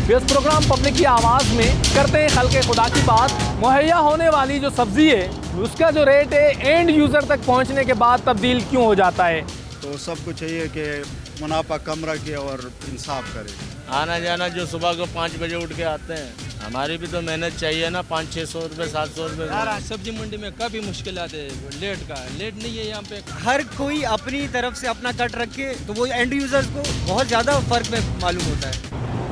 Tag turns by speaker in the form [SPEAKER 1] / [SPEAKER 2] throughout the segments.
[SPEAKER 1] इस programme public की आवाज़ में करते हैं खल्क़े खुदा की बात। मुहैया होने वाली जो सब्ज़ी है उसका जो रेट है एंड यूज़र तक पहुंचने के बाद तब्दील क्यों हो जाता है।
[SPEAKER 2] तो सबको चाहिए कि मुनाफा कम रखे और इंसाफ करे।
[SPEAKER 3] आना जाना जो सुबह को 5 बजे उठ के आते हैं, हमारी भी तो मेहनत चाहिए ना। 500-600 रुपये 700 रुपये।
[SPEAKER 4] सब्जी मंडी में काफ़ी मुश्किलात है, लेट नहीं है यहाँ पे।
[SPEAKER 5] हर कोई अपनी तरफ से अपना कट रखे तो वो एंड यूजर्स को बहुत ज़्यादा फ़र्क में मालूम होता है।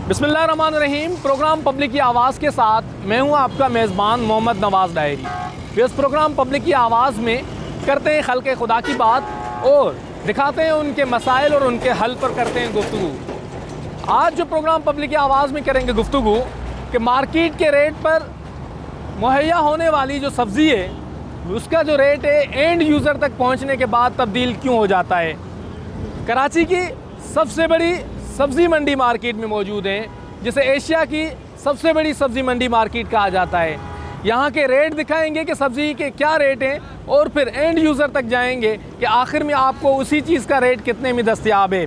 [SPEAKER 1] बिस्मिल्लाहिर्रहमानिर्रहीम। प्रोग्राम पब्लिक की आवाज़ के साथ मैं हूँ आपका मेज़बान मोहम्मद नवाज़ डायरी। इस प्रोग्राम पब्लिक की आवाज़ में करते हैं खल्क़े खुदा की बात और दिखाते हैं उनके मसाइल और उनके हल पर करते हैं गुफ्तगू। आज जो प्रोग्राम पब्लिक की आवाज़ में करेंगे गुफ्तगू कि मार्केट के रेट पर मुहैया होने वाली जो सब्ज़ी है उसका जो रेट है एंड यूज़र तक पहुंचने के बाद तब्दील क्यों हो जाता है। कराची की सबसे बड़ी सब्ज़ी मंडी मार्केट में मौजूद हैं, जिसे एशिया की सबसे बड़ी सब्ज़ी मंडी मार्केट कहा जाता है। यहाँ के रेट दिखाएंगे कि सब्ज़ी के क्या रेट हैं और फिर एंड यूज़र तक जाएंगे कि आखिर में आपको उसी चीज़ का रेट कितने में दस्तयाब है।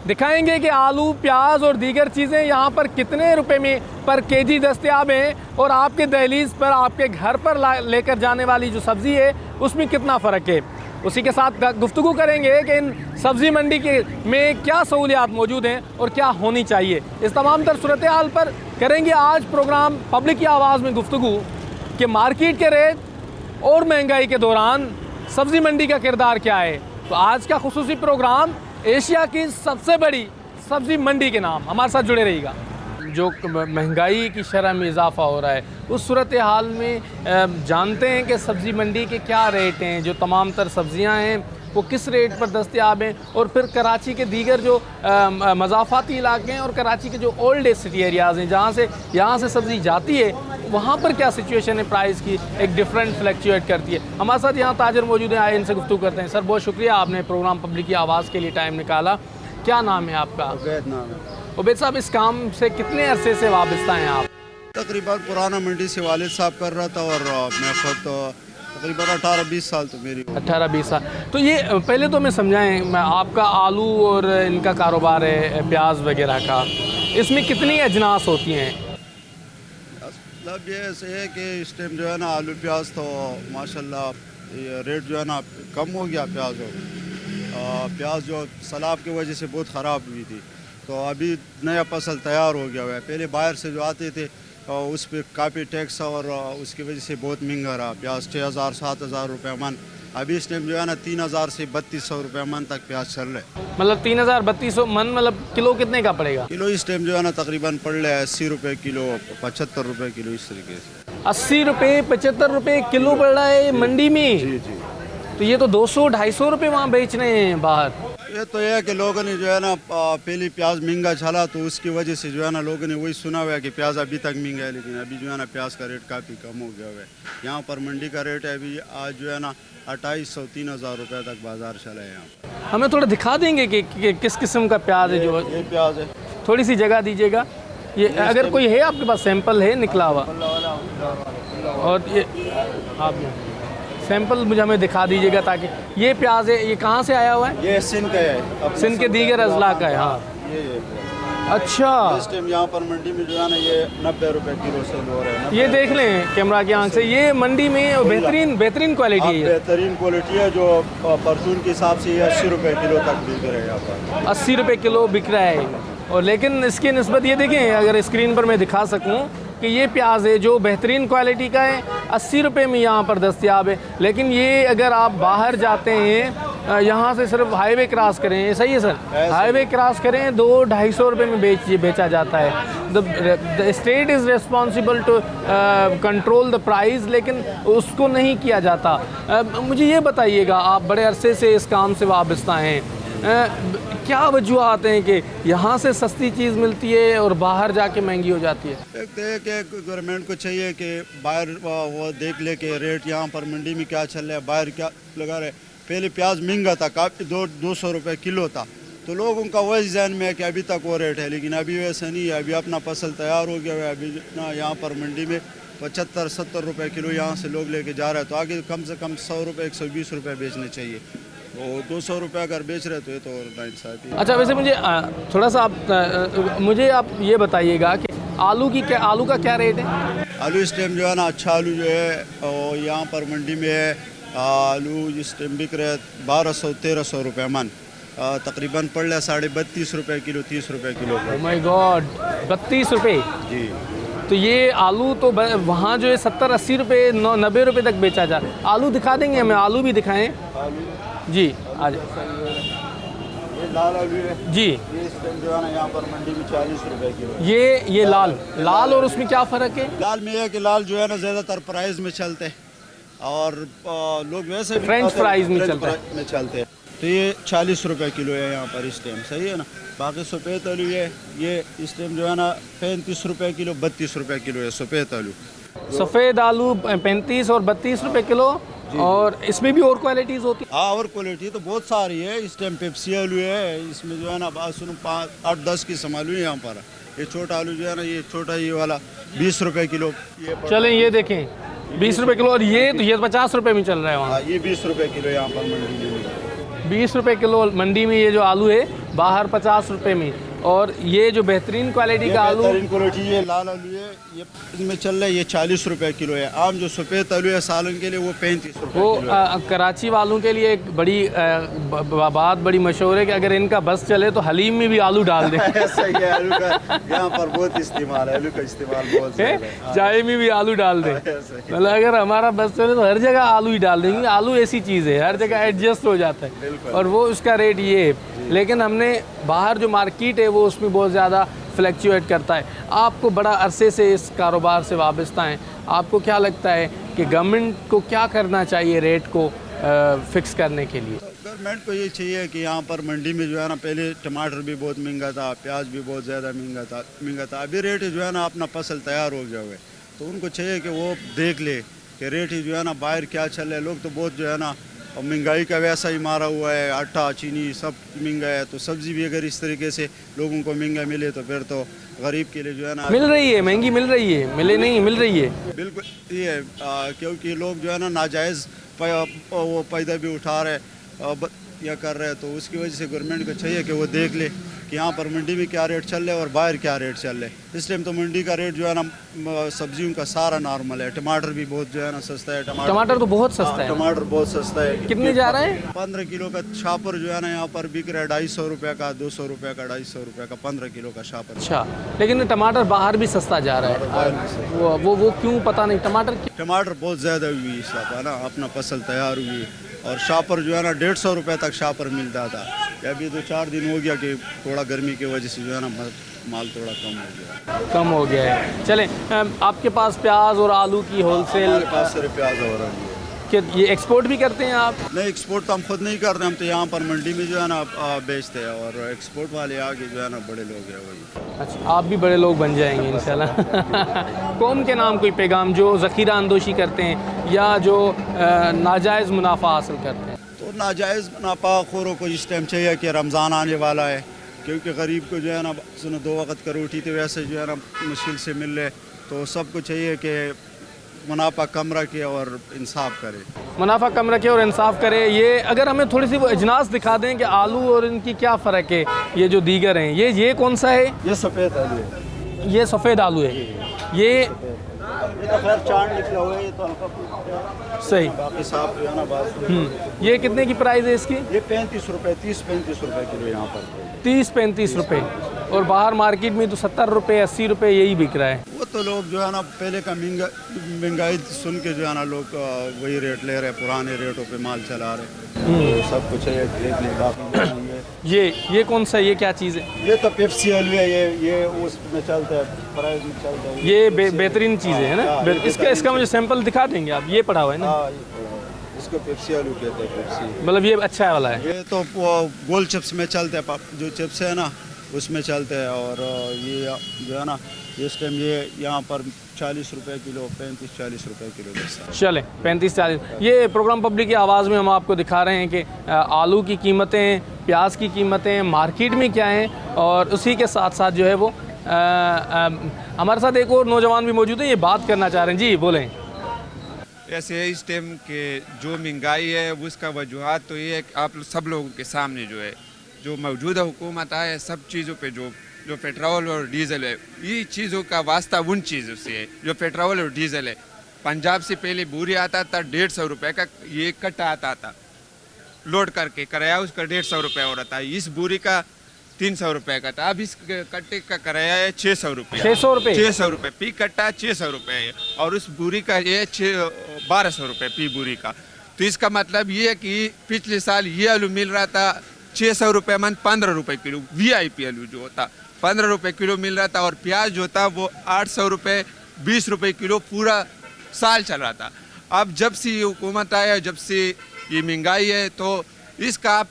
[SPEAKER 1] दिखाएंगे कि आलू, प्याज और दीगर चीज़ें यहाँ पर कितने रुपए में पर केजी दस्तयाब हैं और आपके दहलीज पर, आपके घर पर लेकर जाने वाली जो सब्ज़ी है उसमें कितना फ़र्क है। उसी के साथ गुफ्तगू करेंगे कि इन सब्ज़ी मंडी के में क्या सहूलियात मौजूद हैं और क्या होनी चाहिए। इस तमाम तर सूरत हाल पर करेंगे आज प्रोग्राम पब्लिक की आवाज़ में गुफ्तगू कि मार्केट के रेट और महंगाई के दौरान सब्ज़ी मंडी का किरदार क्या है। तो आज का खुसूसी प्रोग्राम एशिया की सबसे बड़ी सब्ज़ी मंडी के नाम। हमारे साथ जुड़े रहिएगा। जो महंगाई की शरह में इजाफ़ा हो रहा है उस सूरत हाल में जानते हैं कि सब्ज़ी मंडी के क्या रेट हैं, जो तमाम तर सब्ज़ियाँ हैं वो किस रेट पर दस्तयाब हैं और फिर कराची के दीगर जो मज़ाफ़ाती इलाके हैं और कराची के जो ओल्ड सिटी एरियाज़ हैं जहाँ से यहाँ से सब्ज़ी जाती है वहाँ पर क्या सिचुएशन है, प्राइस की एक डिफरेंट फ्लक्चुएट करती है। हमारे साथ यहाँ ताजर मौजूद हैं, आए इनसे गुफ्तगू करते हैं। सर बहुत शुक्रिया आपने प्रोग्राम पब्लिक की आवाज़ के लिए टाइम निकाला। क्या नाम है आपका?
[SPEAKER 2] उबैद नाम है।
[SPEAKER 1] उबैद साहब, इस काम से कितने अरसे से वाबस्ता हैं आप?
[SPEAKER 2] तकरीबन पुराना मंडी से वालिद साहब कर रहा था और मैं खुद तकरीबन 18-20 साल तो मेरी
[SPEAKER 1] 18-20 साल। तो ये पहले तो मैं समझाएं, मैं आपका आलू और इनका कारोबार है प्याज वगैरह का, इसमें कितनी अजनास होती हैं?
[SPEAKER 2] मतलब ये ऐसे है कि इस टाइम जो है ना आलू प्याज तो माशाल्लाह ये रेट जो है ना कम हो गया। प्याज जो सैलाब की वजह से बहुत ख़राब हुई थी, तो अभी नया फसल तैयार हो गया हुआ है। पहले बाहर से जो आते थे उस पर काफ़ी टैक्स और उसकी वजह से बहुत महंगा रहा प्याज। 6,000-7,000 रुपये मन। अभी इस टाइम जो है ना 3,000 से 3,200 रुपये मन तक प्याज चल रहा है।
[SPEAKER 1] मतलब 3,000-3,200 मन, मतलब किलो कितने का पड़ेगा?
[SPEAKER 2] किलो इस टाइम जो है ना तकरीबन पड़ रहा है 80 रुपये किलो, 75 रुपये किलो, इस तरीके से। 80
[SPEAKER 1] रुपये 75 रुपये किलो पड़ रहा है मंडी में?
[SPEAKER 2] जी जी।
[SPEAKER 1] तो ये तो 200-250 रुपये वहाँ बेच रहे हैं बाहर।
[SPEAKER 2] ये तो यह है कि लोगों ने जो है ना पहले प्याज महंगा चला तो उसकी वजह से जो है ना लोगों ने वही सुना हुआ है कि प्याज अभी तक महंगा है, लेकिन अभी जो है ना प्याज का रेट काफ़ी कम हो गया हुआ है। यहाँ पर मंडी का रेट है अभी आज जो है ना 2,500-3,000 रुपये तक बाजार चला है। यहाँ
[SPEAKER 1] हमें थोड़ा दिखा देंगे कि किस किस्म का प्याज है? जो
[SPEAKER 2] ये प्याज है,
[SPEAKER 1] थोड़ी सी जगह दीजिएगा। ये अगर कोई है आपके पास सैंपल है निकला हुआ, और ये आप सैंपल मुझे हमें दिखा दीजिएगा ताकि ये प्याज है ये कहाँ से आया हुआ है?
[SPEAKER 2] ये सिंध का है,
[SPEAKER 1] सिंध के दीगर अजला का है। हाँ
[SPEAKER 2] ये
[SPEAKER 1] अच्छा।
[SPEAKER 2] इस टाइम यहाँ पर मंडी में जो है ना ये 90 रुपये किलो सेल हो रहा है।
[SPEAKER 1] ये देख लें कैमरा की आंख से, ये मंडी में बेहतरीन क्वालिटी है।
[SPEAKER 2] बेहतरीन क्वालिटी है जो परचून के हिसाब से ये 80 रुपये किलो तक बिक रहा है। यहाँ पर
[SPEAKER 1] 80 रुपये किलो बिक रहा है। और लेकिन इसकी निस्बत ये देखें, अगर स्क्रीन पर मैं दिखा सकूँ कि ये प्याज है जो बेहतरीन क्वालिटी का है 80 रुपये में यहाँ पर दस्तयाब है। लेकिन ये अगर आप बाहर जाते हैं यहाँ से सिर्फ हाईवे क्रॉस करें, सही है सर, हाईवे क्रॉस करें 200-250 रुपये में बेचा जाता है। The state is responsible to control the price, लेकिन उसको नहीं किया जाता। मुझे ये बताइएगा, आप बड़े अरसे से इस काम से वाबस्ता हैं, क्या वजूहत हैं कि यहाँ से सस्ती चीज़ मिलती है और बाहर जाके महंगी हो जाती है?
[SPEAKER 2] एक तो है कि गवर्नमेंट को चाहिए कि बाहर वो देख ले कि रेट यहाँ पर मंडी में क्या चल रहा है, बाहर क्या लगा रहे। पहले प्याज महंगा था, काफ़ी 200 रुपये किलो था, तो लोगों का वही जहन में है कि अभी तक वो रेट है, लेकिन अभी वैसा नहीं है। अभी अपना फसल तैयार हो गया है, अभी ना यहाँ पर मंडी में 75-70 रुपये किलो यहाँ से लोग लेके जा रहे हैं, तो आगे कम से कम 100 रुपये 120 रुपये बेचने चाहिए। वो 200 रुपये अगर बेच रहे तो ये तो और नाइंसाफ़ी है।
[SPEAKER 1] अच्छा, वैसे मुझे थोड़ा सा मुझे आप ये बताइएगा कि आलू का क्या रेट है?
[SPEAKER 2] आलू इस टाइम जो है ना अच्छा आलू जो है और यहाँ पर मंडी में है आलू इस टाइम बिक रहे 1200-1300 रुपये मन, तकरीबन पड़ रहा 32.5 रुपये किलो, 30 रुपये किलो।
[SPEAKER 1] ओह माय गॉड, 32 रुपये।
[SPEAKER 2] जी
[SPEAKER 1] तो ये आलू तो वहाँ जो है 70-80 रुपये 90 रुपये तक बेचा जा रहा है। आलू दिखा देंगे हमें, आलू भी दिखाएं जी। आ जाए,
[SPEAKER 2] ये लाल आलू है
[SPEAKER 1] जी,
[SPEAKER 2] ये इस टाइम जो है ना यहाँ पर मंडी में 40 रुपये किलो।
[SPEAKER 1] ये लाल और उसमें क्या फ़र्क है?
[SPEAKER 2] लाल में है कि लाल जो है ना ज़्यादातर प्राइस में चलते हैं और लोग वैसे भी
[SPEAKER 1] फ्रेंच
[SPEAKER 2] खाते हैं,
[SPEAKER 1] फ्राइज़ में
[SPEAKER 2] फ्रेंच
[SPEAKER 1] चलता है।
[SPEAKER 2] फ्राई में चलते हैं। तो ये 40 रुपये किलो है यहाँ पर इस टाइम, सही है ना। बाकी सफ़ेद आलू है ये इस टाइम जो है ना 35 रुपये किलो, 32 रुपये किलो है सफ़ेद आलू।
[SPEAKER 1] सफ़ेद आलू 35 और 32 रुपये किलो। और इसमें भी और क्वालिटीज़ होती है?
[SPEAKER 2] हाँ, और क्वालिटी तो बहुत सारी है। इस टाइम पेप्सी आलू है, इसमें जो है ना 8-10 किस्म आलू है यहाँ पर। ये छोटा आलू जो है ना, ये छोटा ये वाला 20 रुपये किलो। ये
[SPEAKER 1] चलें ये देखें 20 रुपये किलो, और ये 50 रुपये में चल रहा है वहाँ।
[SPEAKER 2] हाँ, ये 20 रुपये किलो यहाँ पर मंडी में।
[SPEAKER 1] 20 रुपये किलो मंडी में ये जो आलू है, बाहर 50 रुपये में। और ये जो बेहतरीन क्वालिटी का आलू,
[SPEAKER 2] बेहतरीन क्वालिटी ये लाल आलू है, ये इसमें चल रहा है ये 40 रुपये किलो है। आम जो सफ़ेद आलू है सालन के लिए वो 35 रुपये
[SPEAKER 1] वो
[SPEAKER 2] किलो है।
[SPEAKER 1] कराची वालों के लिए एक बड़ी बात बड़ी मशहूर है कि अगर इनका बस चले तो हलीम में भी आलू डाल दें।
[SPEAKER 2] ऐसा ही है, आलू का यहाँ पर बहुत इस्तेमाल है, आलू का इस्तेमाल बहुत ज़्यादा है।
[SPEAKER 1] चाय में भी आलू डाल दें।
[SPEAKER 2] ऐसा ही।
[SPEAKER 1] मतलब अगर हमारा बस चले तो हर जगह आलू ही डाल देंगे। आलू ऐसी चीज़ है, हर जगह एडजस्ट हो जाता है।
[SPEAKER 2] बिल्कुल।
[SPEAKER 1] और वो उसका रेट ये है। लेकिन हमने बाहर जो मार्केट है वो उसमें बहुत ज़्यादा फ्लैक्चुएट करता है। आपको बड़ा अरसे से इस कारोबार से वाबस्ता हैं, आपको क्या लगता है कि गवर्नमेंट को क्या करना चाहिए रेट को फिक्स करने के लिए?
[SPEAKER 2] गवर्नमेंट को ये चाहिए कि यहाँ पर मंडी में जो है ना, पहले टमाटर भी बहुत महंगा था, प्याज भी बहुत ज़्यादा महंगा था। अभी रेट जो है ना अपना फसल तैयार हो गया हुआ है, तो उनको चाहिए कि वो देख ले कि रेट जो है ना बाहर क्या चल रहा है। लोग तो बहुत जो है ना और महंगाई का वैसा ही मारा हुआ है, आटा चीनी सब महंगा है। तो सब्ज़ी भी अगर इस तरीके से लोगों को महंगा मिले तो फिर तो गरीब के लिए जो है ना
[SPEAKER 1] मिल रही है, महंगी मिल रही है, मिले नहीं मिल रही है।
[SPEAKER 2] बिल्कुल ये क्योंकि लोग जो है ना नाजायज़ वो पैदा भी उठा रहे या कर रहे हैं, तो उसकी वजह से गवर्नमेंट को चाहिए कि वो देख ले कि यहाँ पर मंडी में क्या रेट चल रहा है और बाहर क्या रेट चल रहा है। इस टाइम तो मंडी का रेट जो है ना सब्जियों का सारा नॉर्मल है। टमाटर भी बहुत जो है ना सस्ता है।
[SPEAKER 1] टमाटर तो बहुत सस्ता है।
[SPEAKER 2] टमाटर बहुत सस्ता है।
[SPEAKER 1] कितने जा रहे हैं?
[SPEAKER 2] 15 किलो का शापर जो है ना यहाँ पर बिक रहा है 250 रुपये का, 200 रुपये का, 250 रुपये का 15 किलो का शापर।
[SPEAKER 1] अच्छा, लेकिन टमाटर बाहर भी सस्ता जा रहा है। वो क्यों पता नहीं।
[SPEAKER 2] टमाटर बहुत ज़्यादा हुई इस बार ना, अपना फसल तैयार हुई और शापर जो है ना 150 रुपये तक शापर मिलता था। अभी 2-4 दिन हो गया कि थोड़ा गर्मी की वजह से जो है ना माल थोड़ा कम हो गया है। चलें, आपके पास प्याज और आलू की होलसेल? हमारे पास सिर्फ प्याज हो रहा है।
[SPEAKER 1] कि ये एक्सपोर्ट भी करते हैं आप?
[SPEAKER 2] नहीं, एक्सपोर्ट तो हम खुद नहीं करते, हम तो यहाँ पर मंडी में जो है ना बेचते हैं और एक्सपोर्ट वाले आगे जो है ना बड़े लोग हैं वही।
[SPEAKER 1] अच्छा, आप भी बड़े लोग बन जाएंगे इंशाल्लाह। कौम के नाम कोई पैगाम जो ज़ख़ीरा अंदोशी करते हैं या जो नाजायज़ मुनाफा हासिल करते हैं?
[SPEAKER 2] तो नाजायज़ मुनाफा खोरों को इस टाइम चाहिए कि रमज़ान आने वाला है, क्योंकि गरीब को जो है ना सुनो 2 वक्त का रोटी तो वैसे जो है ना मुश्किल से मिल रहे, तो सबको चाहिए कि मुनाफा कम रखे और इंसाफ करे।
[SPEAKER 1] मुनाफा कम रखे और इंसाफ करे। ये अगर हमें थोड़ी सी वो अजनास दिखा दें कि आलू और इनकी क्या फ़र्क है, ये जो दीगर हैं, ये कौन सा है?
[SPEAKER 2] ये सफ़ेद आलू है।
[SPEAKER 1] ये सफ़ेद आलू है। ये
[SPEAKER 2] तो खैर चांद निकला हुआ है, ये तो हल्का
[SPEAKER 1] सही।
[SPEAKER 2] बाकी साफ जो है ना बात।
[SPEAKER 1] ये कितने की प्राइस है इसकी?
[SPEAKER 2] ये 35 रुपये, 30-35 रुपये किलो यहाँ पर।
[SPEAKER 1] 30-35 रुपये, और बाहर मार्केट में तो 70 रुपये 80 रुपये यही बिक रहा है।
[SPEAKER 2] वो तो लोग जो है ना पहले का महंगाई सुन के जो है ना लोग वही रेट ले रहे, पुराने रेटों पे माल चला रहे। तो सब कुछ है देख ले। बाकी
[SPEAKER 1] ये कौन सा, ये क्या चीज़ है?
[SPEAKER 2] ये तो पेप्सी आलू है, ये उसमें चलता है, प्राइस में चलता है।
[SPEAKER 1] ये बेहतरीन चीज़ है ना।
[SPEAKER 2] हाँ,
[SPEAKER 1] इसका मुझे सैंपल दिखा देंगे आप? ये पड़ा हुआ है ना,
[SPEAKER 2] हाँ, इसको पेप्सी आलू कहते हैं। पेप्सी
[SPEAKER 1] मतलब ये अच्छा वाला है।
[SPEAKER 2] ये तो गोल चिप्स में चलते हैं, जो चिप्स है ना उसमें चलते हैं। और ये जो है ना इस टाइम ये यहाँ पर 40 रुपये किलो, 35-40 रुपये किलो बेचता है।
[SPEAKER 1] चलें, 35-40। ये प्रोग्राम पब्लिक की आवाज़ में हम आपको दिखा रहे हैं कि आलू की कीमतें, प्याज की कीमतें मार्केट में क्या हैं, और उसी के साथ साथ जो है वो हमारे साथ एक और नौजवान भी मौजूद है, ये बात करना चाह रहे हैं। जी बोलें।
[SPEAKER 6] ऐसे इस टाइम के जो महंगाई है उसका वजूहत तो ये है कि आप सब लोगों के सामने जो है जो मौजूदा हुकूमत आए सब चीज़ों पे जो जो पेट्रोल और डीजल है, ये चीज़ों का वास्ता उन चीज़ों से है जो पेट्रोल और डीजल है। पंजाब से पहले बोरी आता था 150 रुपये का, ये कट्टा आता था लोड करके, किराया उसका 150 रुपये हो रहा था। इस बोरी का 300 रुपये का था, अब इस कट्टे का किराया है 600 रुपये।
[SPEAKER 1] 600 रुपये
[SPEAKER 6] 600 रुपये पी कट्टा 600 रुपये है, और उस बोरी का ये 1200 रुपये पी बोरी का। तो इसका मतलब ये है कि पिछले साल ये आलू मिल रहा था 600 रुपये मन 15 रुपये किलो, VIP आलू जो होता 15 रुपये किलो मिल रहा था, और प्याज जो था वो 800 रुपये 20 रुपये किलो पूरा साल चल रहा था। अब जब से ये हुकूमत आया, जब से ये महंगाई है, तो इसका आप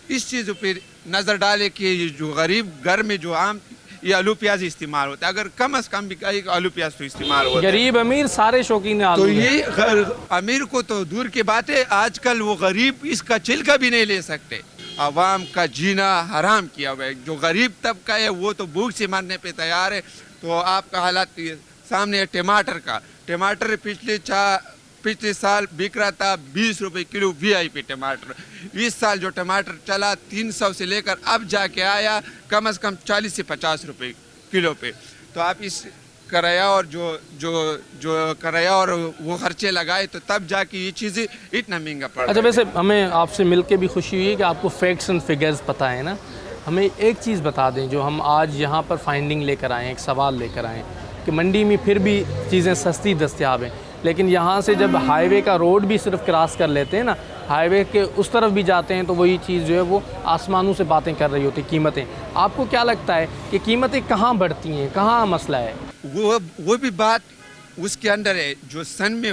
[SPEAKER 6] इस चीज़ पर नज़र डालें कि ये जो गरीब घर में जो आम ये आलू प्याज इस्तेमाल होता है, अगर कम से कम भी आलू प्याज तो इस्तेमाल होता है।
[SPEAKER 1] गरीब अमीर सारे शौकीन आलू
[SPEAKER 6] तो
[SPEAKER 1] हैं।
[SPEAKER 6] ये अमीर को तो दूर की बात है, आजकल वो गरीब इसका छिलका भी नहीं ले सकते। आवाम का जीना हराम किया हुआ है। जो गरीब तबका है वो तो भूख से मरने पे तैयार है। तो आपका हालात सामने है टमाटर का। टमाटर पिछले साल बिक रहा था 20 रुपये किलो VIP टमाटर। इस साल जो टमाटर चला 300 से लेकर अब जाके आया कम से कम 40 से 50 रुपये किलो पे। तो आप इस किराया और जो किराया और वो खर्चे लगाए तो तब जाके ये चीज़ें इतना महंगा पड़ा।
[SPEAKER 1] अच्छा, वैसे हमें आपसे मिलके भी खुशी हुई है कि आपको फैक्ट्स एंड फिगर्स पता है ना। हमें एक चीज़ बता दें जो हम आज यहाँ पर फाइंडिंग लेकर आए, एक सवाल लेकर आए कि मंडी में फिर भी चीज़ें सस्ती दस्तयाब हैं, लेकिन यहाँ से जब हाईवे का रोड भी सिर्फ क्रॉस कर लेते हैं ना, हाईवे के उस तरफ भी जाते हैं, तो वही चीज़ जो है वो आसमानों से बातें कर रही होती कीमतें। आपको क्या लगता है कि कीमतें कहाँ बढ़ती हैं, कहाँ मसला है?
[SPEAKER 6] वो भी बात उसके अंदर है। जो सन में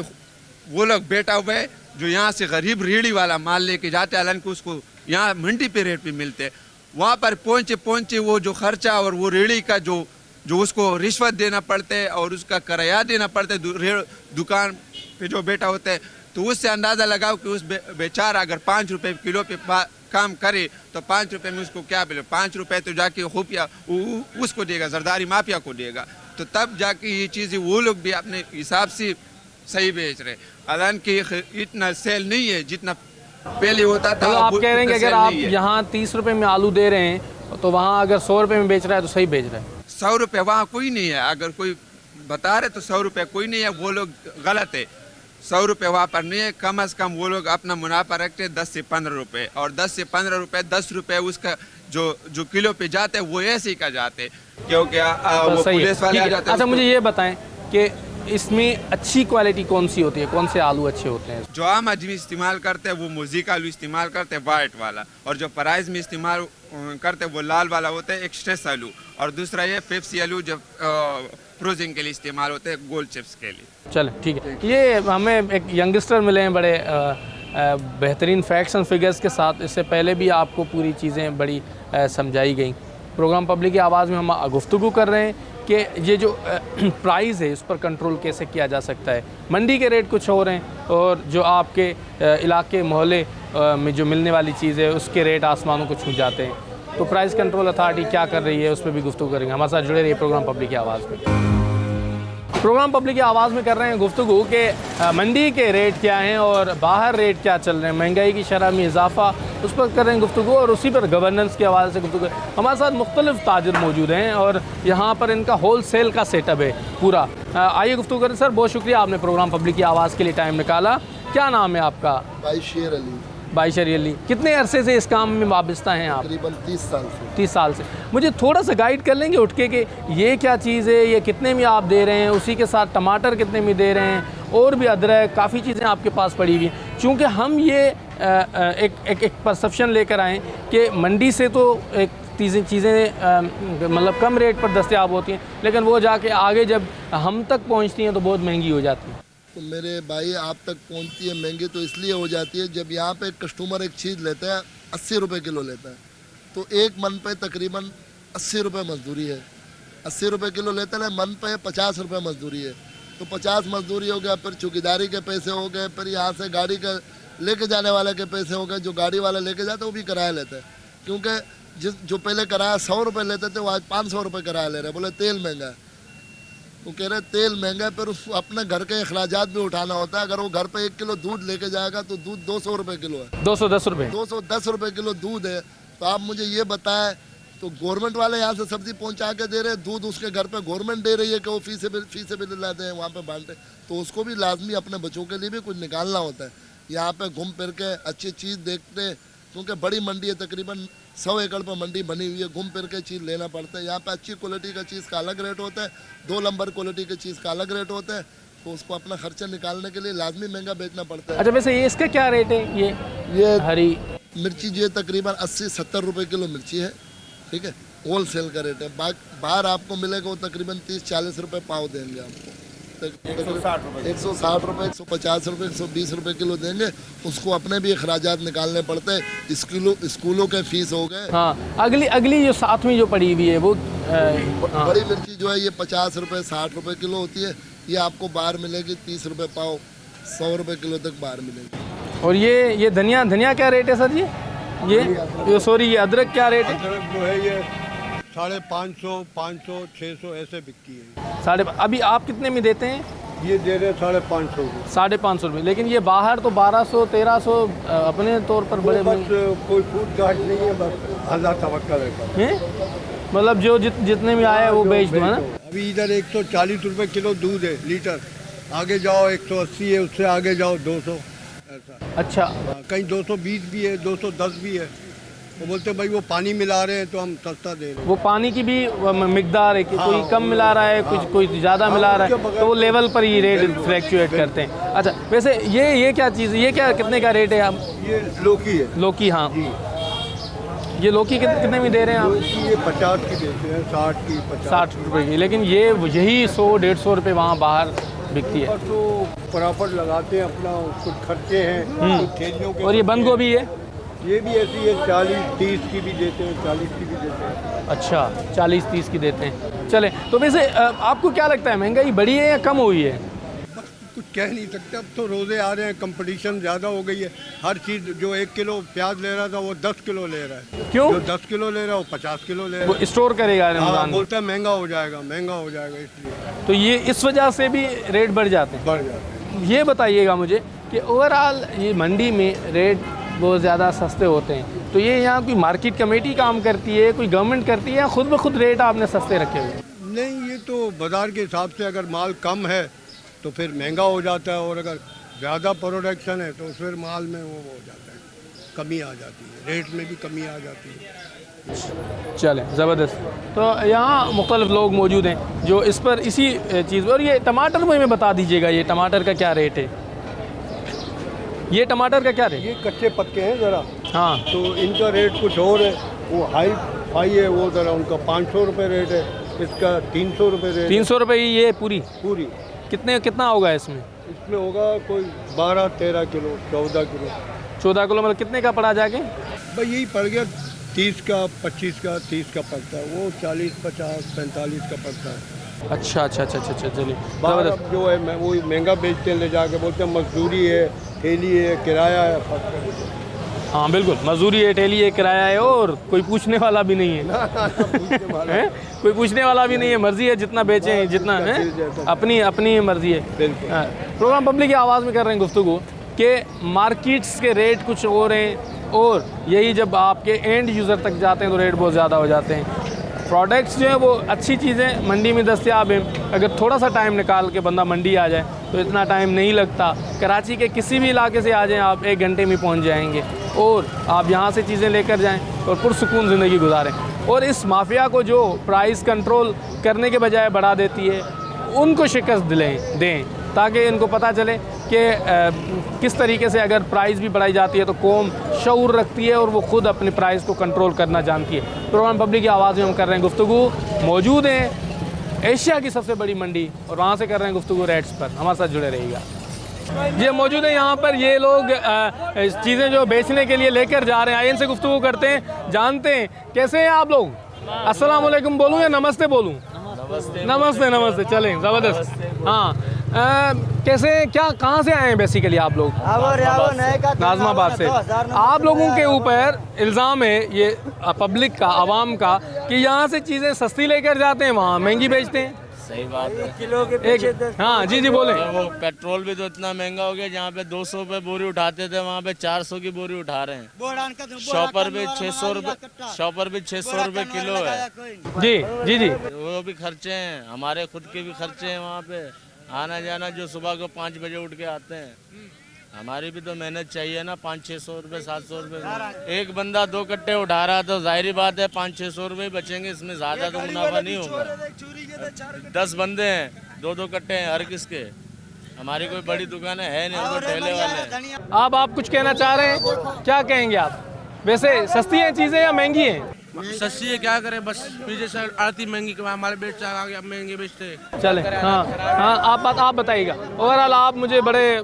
[SPEAKER 6] वो लोग बैठा हुआ है, जो यहाँ से गरीब रेहड़ी वाला माल लेके जाते हैं, हालांकि उसको यहाँ मंडी पे रेट पे मिलते हैं, वहाँ पर पहुँचे वो जो खर्चा और वो रेहड़ी का जो उसको रिश्वत देना पड़ता है और उसका किराया देना पड़ता है दुकान पे जो बैठा होता है, तो उससे अंदाज़ा लगाओ कि उस बेचारा अगर 5 रुपये किलो पे काम करे तो 5 रुपये में उसको क्या मिले? 5 रुपये तो जाके खुफिया उसको देगा, जरदारी माफिया को देगा। तो तब जाके ये चीज़ें वो लोग भी अपने हिसाब से सही बेच रहे। हालांकि इतना सेल नहीं है जितना पहले होता था।
[SPEAKER 1] तो आप कह रहे हैं कि अगर आप यहाँ 30 रुपये में आलू दे रहे हैं तो वहाँ अगर 100 रुपये में बेच रहा है तो सही बेच रहा है?
[SPEAKER 6] 100 रुपये वहाँ कोई नहीं है। अगर कोई बता रहे तो 100 रुपये कोई नहीं है, वो लोग गलत है। 100 रुपये वहाँ पर नहीं है। कम से कम वो लोग अपना मुनाफा रखते हैं 10 से 15 रुपये, और 10 से 15 रुपये 10 रुपये उसका जो किलो पे जाते हैं वो ऐसे ही का जाते हैं, क्योंकि वो पुलिस वाले आ जाते हैं।
[SPEAKER 1] अच्छा, मुझे ये बताएं कि इसमें अच्छी क्वालिटी कौन सी होती है, कौन से आलू अच्छे होते हैं?
[SPEAKER 6] जो आम आदमी इस्तेमाल करते हैं वो मोज़ीक आलू इस्तेमाल करते हैं, वाइट वाला, और जो प्राइस में इस्तेमाल करते हैं वो लाल वाला होता है, एक्सट्रेस आलू, और दूसरा ये पेप्सी आलू जो फ्रोजिंग के लिए इस्तेमाल होते हैं, गोल चिप्स के लिए।
[SPEAKER 1] चल ठीक है। ये हमें एक यंगस्टर मिले हैं बड़े बेहतरीन फैक्ट्स एंड फिगर्स के साथ। इससे पहले भी आपको पूरी चीज़ें बड़ी समझाई गई। प्रोग्राम पब्लिक की आवाज़ में हम गुफ्तगू कर रहे हैं कि ये जो प्राइस है उस पर कंट्रोल कैसे किया जा सकता है। मंडी के रेट कुछ और हैं और जो आपके इलाके मोहल्ले में जो मिलने वाली चीज़ है उसके रेट आसमानों को छू जाते हैं। तो प्राइस कंट्रोल अथॉरिटी क्या कर रही है उस पर भी गुफ्तगू करेंगे। हमारे साथ जुड़े रहिए प्रोग्राम पब्लिक की आवाज़ में। प्रोग्राम पब्लिक की आवाज़ में कर रहे हैं गुफ्तगू के मंडी के रेट क्या हैं और बाहर रेट क्या चल रहे हैं, महंगाई की शरह में इजाफा, उस पर कर रहे हैं गुफ्तगू, और उसी पर गवर्नेंस के हवाले से गुफ्तगू। हमारे साथ मुख्तलिफ ताजिर मौजूद हैं और यहाँ पर इनका होल सेल का सेटअप है पूरा। आइए गुफ्तगू करें। सर, बहुत शुक्रिया आपने प्रोग्राम पब्लिक की आवाज़ के लिए टाइम निकाला। क्या नाम है आपका?
[SPEAKER 7] बाईशेर अली।
[SPEAKER 1] बाईशेर अली, कितने अरसे से इस काम में वाबस्ता हैं आप?
[SPEAKER 7] तकरीबन 30 साल से।
[SPEAKER 1] 30 साल से। मुझे थोड़ा सा गाइड कर लेंगे उठ के कि ये क्या चीज़ है, ये कितने में आप दे रहे हैं, उसी के साथ टमाटर कितने में दे रहे हैं, और भी अदरक, काफ़ी चीज़ें आपके पास पड़ी हुई हैं। चूँकि हम ये एक परसेप्शन लेकर आएँ कि मंडी से तो एक चीज़ें मतलब कम रेट पर दस्तयाब होती हैं, लेकिन वो जाके आगे जब हम तक पहुँचती हैं तो बहुत महंगी हो जाती हैं।
[SPEAKER 7] तो मेरे भाई, आप तक पहुंचती है महंगी तो इसलिए हो जाती है जब यहाँ पे कस्टमर एक चीज़ लेता है 80 रुपये किलो लेता है, तो एक मन पे तकरीबन 80 रुपये मजदूरी है। 80 रुपये किलो लेता है, मन पे 50 रुपये मजदूरी है। तो 50 मजदूरी हो गया, फिर चौकीदारी के पैसे हो गए, फिर यहाँ से गाड़ी का लेके जाने वाले के पैसे हो गए। जो गाड़ी वाला लेके जाता है वो भी किराया लेता है, क्योंकि जो पहले किराया 100 रुपये लेते थे वो आज 500 रुपये किराया ले रहे हैं। बोले तेल महंगा है, वो कह रहे तेल महंगा है, पर उस अपने घर के अखराजात भी उठाना होता है। अगर वो घर पे 1 किलो दूध लेके जाएगा तो दूध 200 रुपये किलो है।
[SPEAKER 1] 210 रुपये
[SPEAKER 7] 210 रुपये किलो दूध है। तो आप मुझे ये बताएं, तो गवर्नमेंट वाले यहाँ से सब्जी पहुँचा के दे रहे हैं, दूध उसके घर पे गवर्नमेंट दे रही है कि वो फी से बिल लाते हैं वहाँ पे बांटे, तो उसको भी लाजमी अपने बच्चों के लिए भी कुछ निकालना होता है। यहाँ पे घूम फिर के अच्छी चीज़ देखते, क्योंकि बड़ी मंडी है, तकरीबन 100 एकड़ पर मंडी बनी हुई है, घूम फिर के चीज़ लेना पड़ता है। यहाँ पे अच्छी क्वालिटी का चीज़ का अलग रेट होता है, 2 नंबर क्वालिटी की चीज़ का अलग रेट होता है, तो उसको अपना खर्चा निकालने के लिए लाजमी महंगा बेचना पड़ता है।
[SPEAKER 1] अच्छा, वैसे ये इसका क्या रेट है? ये हरी
[SPEAKER 7] मिर्ची जो है तकरीबन 80-70 रुपए किलो मिर्ची है, ठीक है, होल सेल का रेट है। बाहर आपको मिलेगा वो तकरीबन 30-40 रुपए पाव देंगे आपको, 160 रुपए, 150 रुपए, 120 रुपए किलो देंगे। उसको अपने भी अखराजात निकालने पड़ते हैं, स्कूलों के फीस हो गए।
[SPEAKER 1] हाँ, अगली जो साथ में जो पड़ी हुई है वो
[SPEAKER 7] बड़ी मिर्ची जो है ये 50 रुपए 60 रुपए किलो होती है, ये आपको बाहर मिलेगी 30 रुपए पाव, 100 रुपए किलो तक बाहर मिलेगी।
[SPEAKER 1] और ये धनिया क्या रेट है सर? ये सॉरी, ये अदरक क्या रेट है?
[SPEAKER 8] अदरक जो है ये 550, 500, 600 ऐसे बिकती है।
[SPEAKER 1] अभी आप कितने में देते हैं?
[SPEAKER 8] ये दे रहे 550 रुपये।
[SPEAKER 1] 550 रुपये, लेकिन ये बाहर तो 1200-1300 अपने तौर पर बड़े
[SPEAKER 8] बस कोई फूट काट नहीं है, बस अल्लाह तवक्कल है।
[SPEAKER 1] मतलब जो जितने में आया वो बेच दो, है ना?
[SPEAKER 8] अभी इधर 140 रुपये किलो दूध है लीटर, आगे जाओ 180 है, उससे आगे जाओ 200 ऐसा।
[SPEAKER 1] अच्छा,
[SPEAKER 8] कहीं 220 भी है, 210 भी है। वो बोलते हैं भाई वो पानी मिला रहे हैं तो हम सस्ता दे रहे हैं।
[SPEAKER 1] वो पानी की भी मिकदार है कि कोई कम मिला रहा है, कोई ज़्यादा मिला रहा है, तो वो लेवल पर ही रेट फ्लैक्चुएट करते हैं। अच्छा, वैसे ये क्या चीज़ है? ये क्या कितने का रेट है? आप
[SPEAKER 8] ये लौकी है।
[SPEAKER 1] लौकी, हाँ, ये लौकी कितने में दे रहे हैं आप?
[SPEAKER 8] ये 50 की देते हैं, 60 की,
[SPEAKER 1] 60 रुपये की, लेकिन यही 100-150 रुपये वहाँ बाहर बिकती है।
[SPEAKER 8] तो बराबर लगाते हैं अपना, कुछ खर्चे हैं, कुछ थैलियों के।
[SPEAKER 1] और ये बंद गोभी है?
[SPEAKER 8] ये भी ऐसी है, 40-30 की भी देते हैं, 40 की भी देते हैं।
[SPEAKER 1] अच्छा, 40-30 की देते हैं। चले, तो वैसे आपको क्या लगता है, महंगाई बढ़ी है या कम हुई है?
[SPEAKER 8] बस कुछ कह नहीं सकते, अब तो रोज़े आ रहे हैं, कंपटीशन ज़्यादा हो गई है। हर चीज़, जो 1 किलो प्याज ले रहा था वो 10 किलो ले रहा है।
[SPEAKER 1] क्यों?
[SPEAKER 8] जो 10 किलो ले रहा है वो 50 किलो ले रहा
[SPEAKER 1] वो
[SPEAKER 8] है।
[SPEAKER 1] स्टोर करेगा
[SPEAKER 8] हाँ,
[SPEAKER 1] रमजान में।
[SPEAKER 8] बोलता है महंगा हो जाएगा इसलिए
[SPEAKER 1] तो ये इस वजह से भी रेट बढ़ जाते हैं।
[SPEAKER 8] बढ़ जाता है।
[SPEAKER 1] ये बताइएगा मुझे कि ओवरऑल ये मंडी में रेट बहुत ज़्यादा सस्ते होते हैं, तो ये यहाँ कोई मार्केट कमेटी काम करती है, कोई गवर्नमेंट करती है, या खुद ब खुद रेट आपने सस्ते रखे हुए?
[SPEAKER 8] नहीं, ये तो बाज़ार के हिसाब से, अगर माल कम है तो फिर महंगा हो जाता है, और अगर ज़्यादा प्रोडक्शन है तो फिर माल में वो हो जाता है, कमी आ जाती है, रेट में भी कमी आ जाती है।
[SPEAKER 1] चलें, ज़बरदस्त। तो यहाँ मुख्तलिफ लोग मौजूद हैं जो इस पर इसी चीज़। और ये टमाटर में बता दीजिएगा, ये टमाटर का क्या रेट है? ये टमाटर का क्या रेट?
[SPEAKER 8] ये कच्चे पक्के हैं ज़रा,
[SPEAKER 1] हाँ,
[SPEAKER 8] तो इनका रेट कुछ और है। वो हाई है, वो ज़रा उनका 500 रुपये रेट है, इसका 300 रुपये रेट।
[SPEAKER 1] 300 रुपये ये पूरी? कितना होगा इसमें?
[SPEAKER 8] इसमें होगा कोई 12-13 किलो, 14 किलो।
[SPEAKER 1] 14 किलो मतलब कितने का पड़ा जाके?
[SPEAKER 8] भाई यही पड़ गया 30 का, 25 का, 30 का पड़ता है, वो 40, 50, 45 का पड़ता है।
[SPEAKER 1] अच्छा, चलिए,
[SPEAKER 8] बाहर
[SPEAKER 1] ज़बरदस्त।
[SPEAKER 8] अब जो है मैं वही महंगा बेचते हैं, ले जाके बोलते हैं मजदूरी है, थैली है, किराया है,
[SPEAKER 1] हाँ बिल्कुल, मजदूरी है, ठेली है, किराया है, और कोई पूछने वाला भी नहीं है। हैं? कोई पूछने वाला भी नहीं है, मर्जी है जितना बेचें, जितना है, अपनी मर्जी है। हाँ, प्रोग्राम पब्लिक की आवाज़ में कर रहे हैं गुफ्तगू कि मार्केट्स के रेट कुछ और हैं, और यही जब आपके एंड यूज़र तक जाते हैं तो रेट बहुत ज़्यादा हो जाते हैं। प्रोडक्ट्स जो हैं वो अच्छी चीज़ें मंडी में दस्तयाब हैं, अगर थोड़ा सा टाइम निकाल के बंदा मंडी आ जाए तो इतना टाइम नहीं लगता। कराची के किसी भी इलाके से आ जाएं आप, 1 घंटे में पहुंच जाएंगे, और आप यहाँ से चीज़ें लेकर जाएं और पुरसुकून ज़िंदगी गुजारें। और इस माफिया को जो प्राइस कंट्रोल करने के बजाय बढ़ा देती है, उनको शिकस्त दें, ताकि इनको पता चले कि किस तरीके से अगर प्राइस भी बढ़ाई जाती है तो कौम शऊर रखती है और वो ख़ुद अपने प्राइस को कंट्रोल करना जानती है। प्रोग्राम पब्लिक की आवाज़ में हम कर रहे हैं गुफ्तगू, मौजूद हैं एशिया की सबसे बड़ी मंडी, और वहाँ से कर रहे हैं गुफ्तगू रेट्स पर। हमारे साथ जुड़े रहिएगा। ये मौजूद है यहाँ पर, ये लोग चीज़ें जो बेचने के लिए लेकर जा रहे हैं, आइए इनसे गुफ्तगू करते हैं, जानते हैं कैसे हैं आप लोग। अस्सलाम वालेकुम बोलूँ या नमस्ते बोलूँ? नमस्ते, चलें, ज़बरदस्त। हाँ, कैसे, क्या, कहाँ से आए हैं बेसिकली आप लोग? नाज़माबाद से। आप लोगों के ऊपर इल्ज़ाम है ये पब्लिक का, आवाम का, कि यहाँ से चीज़ें सस्ती लेकर जाते हैं, वहाँ महंगी बेचते हैं।
[SPEAKER 3] सही बात है।
[SPEAKER 5] किलो के
[SPEAKER 1] एक हाँ जी जी बोले।
[SPEAKER 3] वो पेट्रोल भी तो इतना महंगा हो गया, जहाँ पे 200 रुपए बोरी उठाते थे वहाँ पे 400 की बोरी उठा रहे हैं। शॉपर भी 600 रुपए, शॉपर भी 600 रुपए किलो है।
[SPEAKER 1] जी जी जी।
[SPEAKER 3] वो भी खर्चे हैं, हमारे खुद के भी खर्चे हैं वहाँ पे आना जाना, जो सुबह को 5 बजे उठ के आते हैं। हमारी भी तो मेहनत चाहिए ना। 500-600 रुपए 700 रुपए एक बंदा 2 कट्टे उठा रहा तो जाहिर बात है 500-600 रुपए बचेंगे, इसमें ज्यादा तो मुनाफा नहीं होगा। 10 बंदे हैं, 2-2 कट्टे हैं हर किसके। हमारी कोई बड़ी दुकान है नहीं, हम तो ठेले वाले हैं।
[SPEAKER 1] आप कुछ कहना चाह रहे हैं, क्या कहेंगे आप? वैसे सस्ती हैं चीजें या महंगी हैं?
[SPEAKER 9] सस्ती है, क्या करें, बस पीछे से आती महंगी हमारे बेचते आ महंगे बेचते।
[SPEAKER 1] चले हाँ आप बताइएगा। ओवरऑल आप मुझे बड़े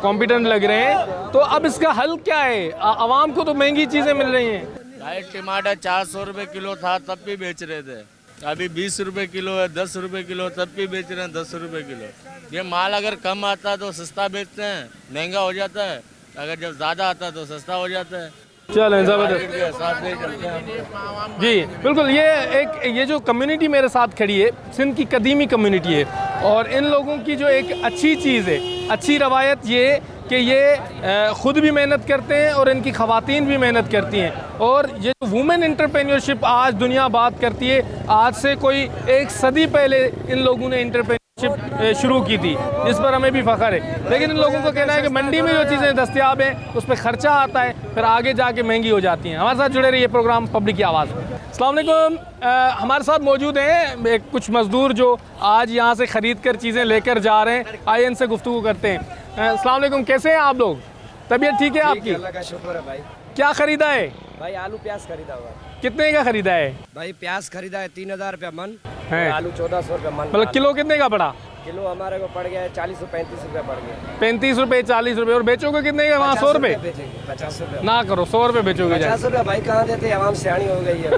[SPEAKER 1] कॉम्पिटेंट लग रहे हैं, तो अब इसका हल क्या है? आवाम को तो महंगी चीज़ें मिल रही हैं।
[SPEAKER 3] भाई टमाटर 400 रुपए किलो था तब भी बेच रहे थे, अभी 20 रुपए किलो है, 10 रुपए किलो तब भी बेच रहे हैं 10 रुपए किलो। ये माल अगर कम आता तो सस्ता बेचते हैं, महंगा हो जाता है। अगर जब ज़्यादा आता तो सस्ता हो जाता है।
[SPEAKER 1] चलें ज़बरदस्त जी बिल्कुल। ये जो कम्युनिटी मेरे साथ खड़ी है, सिंध की कदीमी कम्युनिटी है, और इन लोगों की जो एक अच्छी चीज़ है, अच्छी रवायत ये कि ये ख़ुद भी मेहनत करते हैं और इनकी ख़वातीन भी मेहनत करती हैं। और ये वुमेन एंटरप्रेन्योरशिप आज दुनिया बात करती है, आज से कोई 1 सदी पहले इन लोगों ने एंटरप्रेन्योरशिप शुरू की थी, जिस पर हमें भी फ़ख्र है। लेकिन इन लोगों को कहना है कि मंडी में जो चीज़ें दस्तियाब हैं उस पर ख़र्चा आता है, फिर आगे जाके महंगी हो जाती हैं। हमारे साथ जुड़े रहिए प्रोग्राम पब्लिक की आवाज़ में। अस्सलाम वालेकुम। हमारे साथ मौजूद हैं कुछ मज़दूर जो आज यहाँ से ख़रीद कर चीज़ें लेकर जा रहे हैं। आइए इनसे गुफ्तगू करते हैं। अस्सलाम वालेकुम, कैसे हैं आप लोग? तबीयत ठीक है आपकी?
[SPEAKER 5] अल्लाह का शुक्र है भाई।
[SPEAKER 1] क्या ख़रीदा है
[SPEAKER 5] भाई? आलू प्याज खरीदा हुआ।
[SPEAKER 1] कितने का ख़रीदा है
[SPEAKER 5] भाई? प्याज खरीदा है 3000 रुपया मन
[SPEAKER 1] है।
[SPEAKER 5] आलू 1400 रुपया मन।
[SPEAKER 1] मतलब किलो कितने का पड़ा?
[SPEAKER 5] किलो हमारे को पड़ गया है 40 से 35 रुपया पड़ गया।
[SPEAKER 1] 35 रुपए 40 रुपए। और बेचोगे कितने का वहाँ? 100 रुपए?
[SPEAKER 5] 50 रुपया
[SPEAKER 1] ना करो, 100 रुपए बेचोगे।
[SPEAKER 5] 50 रुपया भाई कहाँ देते, आवाम सियानी हो गई है।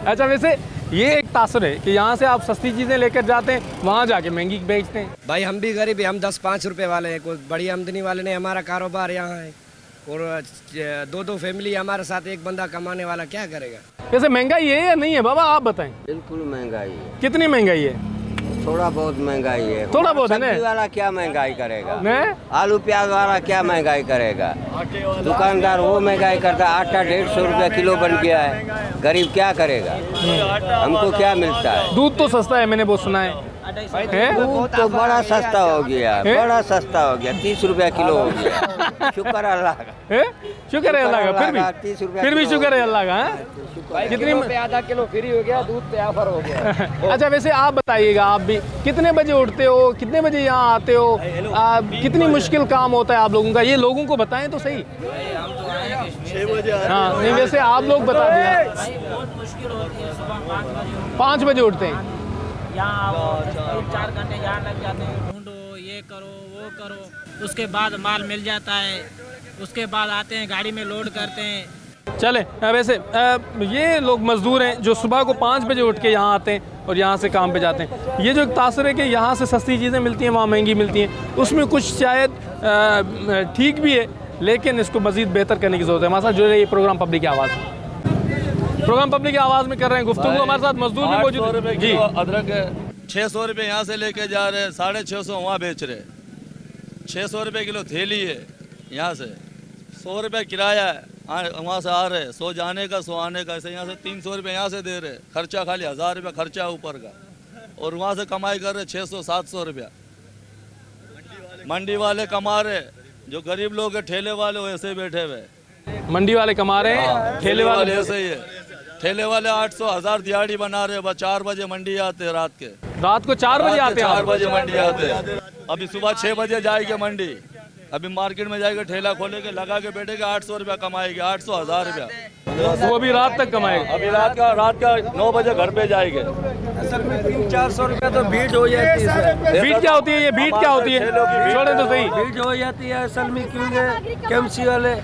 [SPEAKER 1] अच्छा, वैसे ये एक तासुर है कि यहाँ से आप सस्ती चीज़ें लेकर जाते हैं, वहाँ जाके महंगी बेचते हैं।
[SPEAKER 5] भाई हम भी गरीब है, हम 10-5 रुपए वाले हैं, कोई बड़ी आमदनी वाले नहीं। हमारा कारोबार यहाँ है और 2-2 फैमिली हमारे साथ, एक बंदा कमाने वाला क्या करेगा?
[SPEAKER 1] वैसे महंगाई है या नहीं है बाबा, आप बताएं।
[SPEAKER 10] बिल्कुल महंगाई है।
[SPEAKER 1] कितनी महंगाई है?
[SPEAKER 10] थोड़ा बहुत महंगाई है।
[SPEAKER 1] थोड़ा बहुत है ना?
[SPEAKER 10] सब्जी वाला क्या महंगाई करेगा?
[SPEAKER 1] आलू
[SPEAKER 10] प्याज वाला क्या महंगाई करेगा? दुकानदार वो महंगाई करता है। आटा 150 रुपया किलो बन गया है, गरीब क्या करेगा? हमको क्या मिलता है?
[SPEAKER 1] दूध तो सस्ता है, मैंने बहुत सुना है।
[SPEAKER 10] दूध तो बड़ा सस्ता हो गया, बड़ा सस्ता हो गया, 30 रुपया किलो हो गया। शुक्र अल्लाह का।
[SPEAKER 1] शुक्र है अल्लाह का।
[SPEAKER 10] 30 रुपया
[SPEAKER 1] फिर भी शुक्र है अल्लाह का।
[SPEAKER 5] कितनी पे आधा किलो फ्री हो गया, दूध पे ऑफर हो गया।
[SPEAKER 1] अच्छा, वैसे आप बताइएगा, आप भी कितने बजे उठते हो, कितने बजे यहाँ आते हो, कितनी मुश्किल काम होता है आप लोगों का, ये लोगों को बताएं तो सही।
[SPEAKER 2] 6 बजे।
[SPEAKER 1] हाँ नहीं, वैसे आप लोग बता दें। 5 बजे उठते हैं।
[SPEAKER 11] यहाँ 4 घंटे यहाँ लग जाते हैं, ढूंढो, ये करो वो करो, उसके बाद माल मिल जाता है, उसके बाद आते हैं गाड़ी में लोड करते हैं।
[SPEAKER 1] चले वैसे ये लोग मज़दूर हैं जो सुबह को 5 बजे उठ के यहाँ आते हैं और यहाँ से काम पे जाते हैं। ये जो एक तासर है कि यहाँ से सस्ती चीज़ें मिलती हैं, वहाँ महंगी मिलती हैं, उसमें कुछ शायद ठीक भी है, लेकिन इसको मज़ीद बेहतर करने की ज़रूरत है। हमारे साथ जुड़े रहिए प्रोग्राम पब्लिक की आवाज़ में। प्रोग्राम पब्लिक की आवाज़ में कर रहे हैं गुफ्तगू। हमारे साथ मजदूर भी मौजूद हैं जी।
[SPEAKER 3] अदरक है 600 रुपये यहाँ से लेके जा रहे हैं, 650 वहाँ बेच रहे। 600 रुपये किलो थैली है यहाँ से, 100 रुपये किराया है, वहाँ से आ रहे, 100 जाने का 100 आने का। ऐसे यहाँ से 300 रुपये यहाँ से दे रहे, खर्चा खाली 1000 रुपये खर्चा ऊपर का, और वहाँ से कमाई कर रहे 600-700 रुपया। मंडी वाले कमा रहे, जो गरीब लोग है ठेले वाले वैसे बैठे हुए।
[SPEAKER 1] मंडी वाले कमा रहे हैं, ठेले वाले
[SPEAKER 3] ऐसे ही है। ठेले वाले 800-1000 दिहाड़ी बना रहे, बस 4 बजे मंडी आते हैं रात के।
[SPEAKER 1] रात को 4 बजे आते हैं?
[SPEAKER 3] 4 बजे मंडी आते हैं। अभी सुबह 6 बजे जाएगी मंडी, अभी मार्केट में जाएगा, ठेला खोले के लगा के बैठेगा, 800 रुपया कमाएगी, 800-1000 रुपया।
[SPEAKER 1] वो भी रात तक कमाएगा?
[SPEAKER 3] अभी रात का 9 बजे घर पे जाएंगे।
[SPEAKER 5] असल में 300-400 रुपया तो भीड़ हो जाती है।
[SPEAKER 1] बीट क्या होती है? ये बीट क्या होती है? छोड़े तो सही।
[SPEAKER 5] भीड़ हो जाती है असल में, क्योंकि केएमसी वाले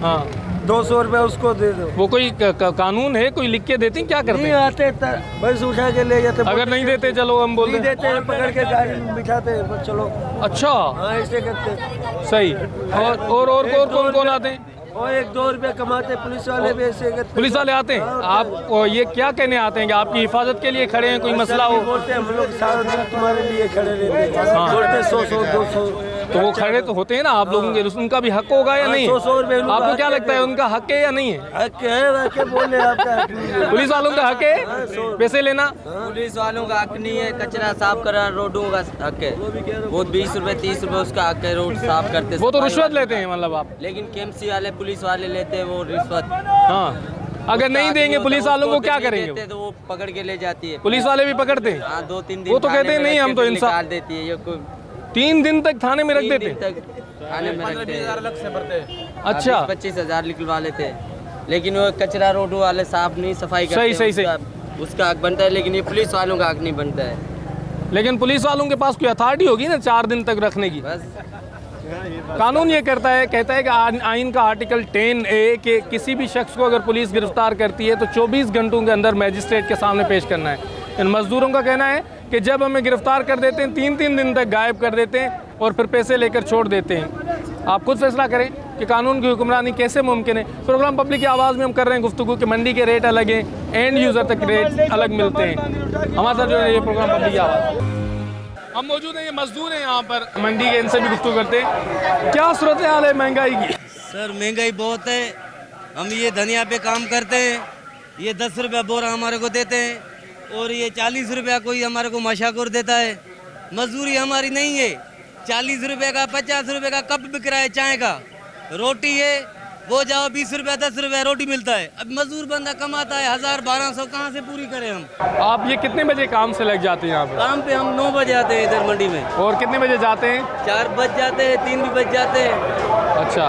[SPEAKER 1] हाँ
[SPEAKER 5] 200 रुपया उसको दे दो।
[SPEAKER 1] वो कोई कानून है, कोई लिख के देते हैं, क्या करते हैं?
[SPEAKER 5] नहीं आते बस उठा के ले जाते।
[SPEAKER 1] अगर नहीं देते चलो हम बोल
[SPEAKER 5] देते हैं, पकड़ के गाड़ी में बिठाते हैं, चलो।
[SPEAKER 1] अच्छा
[SPEAKER 5] हाँ ऐसे करते।
[SPEAKER 1] सही। और कौन कौन आते हैं?
[SPEAKER 12] और 1-2 रुपया कमाते, पुलिस वाले भी ऐसे करते।
[SPEAKER 1] पुलिस वाले आते हैं, आप ये क्या कहने आते हैं कि आपकी हिफाजत के लिए खड़े हैं, कोई मसला हो?
[SPEAKER 12] बोलते हैं हम लोग सारा दिन तुम्हारे लिए खड़े रहते हैं, बोलते 100-200।
[SPEAKER 1] तो वो खड़े तो होते हैं ना आप लोगों के, उनका भी हक होगा या नहीं?
[SPEAKER 12] 100 रुपये
[SPEAKER 1] आपको क्या लगता है उनका हक है या नहीं है?
[SPEAKER 12] हक है, बोले आपका हक नहीं है।
[SPEAKER 1] पुलिस वालों का हक है पैसे लेना?
[SPEAKER 13] पुलिस वालों का हक नहीं है, कचरा साफ करना रोडों का हक है। वो 20 रुपए 30 रुपए उसका हक है, रोड साफ करते।
[SPEAKER 1] वो तो रिश्वत लेते हैं मतलब आप?
[SPEAKER 13] लेकिन केएमसी वाले पुलिस वाले लेते हैं वो रिश्वत।
[SPEAKER 1] हाँ, अगर नहीं देंगे पुलिस वालों को क्या करेंगे?
[SPEAKER 13] तो वो पकड़ के ले जाती है।
[SPEAKER 1] पुलिस वाले भी पकड़ते हैं?
[SPEAKER 13] हाँ, 2-3 दिन
[SPEAKER 1] वो तो कहते हैं नहीं हम तो इंसाफ
[SPEAKER 13] देती है। ये
[SPEAKER 1] 3 दिन तक थाने में रख देते हैं?
[SPEAKER 13] थाने में रखते हैं।
[SPEAKER 4] अलग से भरते हैं।
[SPEAKER 1] अच्छा,
[SPEAKER 13] 25,000 निकलवा लेते हैं, लेकिन वो कचरा रोड वाले साफ नहीं सफाई करते।
[SPEAKER 1] सही
[SPEAKER 13] उसका हक बनता है, लेकिन ये पुलिस वालों का हक नहीं बनता है।
[SPEAKER 1] लेकिन पुलिस वालों के पास कोई अथॉरिटी होगी ना 4 दिन तक रखने की?
[SPEAKER 13] बस
[SPEAKER 1] कानून ये कहता है कि आइन का आर्टिकल 10A कि किसी भी शख्स को अगर पुलिस गिरफ्तार करती है तो 24 घंटों के अंदर मैजिस्ट्रेट के सामने पेश करना है। इन मजदूरों का कहना है कि जब हमें गिरफ्तार कर देते हैं 3-3 दिन तक गायब कर देते हैं और फिर पैसे लेकर छोड़ देते हैं। आप खुद फैसला करें कि कानून की हुक्मरानी कैसे मुमकिन है। प्रोग्राम पब्लिक की आवाज़ में हम कर रहे हैं गुफ्तगू कि मंडी के रेट अलग हैं, एंड यूज़र तक रेट अलग मिलते हैं। हमारे साथ जो है ये प्रोग्राम पब्लिक की आवाज़। हम मौजूद हैं, ये मजदूर हैं यहाँ पर मंडी के, इनसे भी गुफ्तगू करते हैं। क्या सूरत हाल है महंगाई की?
[SPEAKER 14] सर महंगाई बहुत है। हम ये धनिया पे काम करते हैं, ये 10 रुपया बोरा हमारे को देते हैं और ये 40 रुपया कोई हमारे को मशाकुर देता है। मजदूरी हमारी नहीं है। 40 रुपये का 50 रुपये का कप बिक रहा है चाय का। रोटी है वो जाओ 20 रुपया 10 रुपया रोटी मिलता है। अब मजदूर बंदा कमाता है 1000-1200, कहाँ से पूरी करें हम?
[SPEAKER 1] आप ये कितने बजे काम से लग जाते हैं यहाँ पे?
[SPEAKER 14] काम पे हम 9 बजे आते हैं इधर मंडी में।
[SPEAKER 1] और कितने बजे जाते हैं?
[SPEAKER 14] 4 बज जाते हैं, 3 भी बज जाते हैं।
[SPEAKER 1] अच्छा,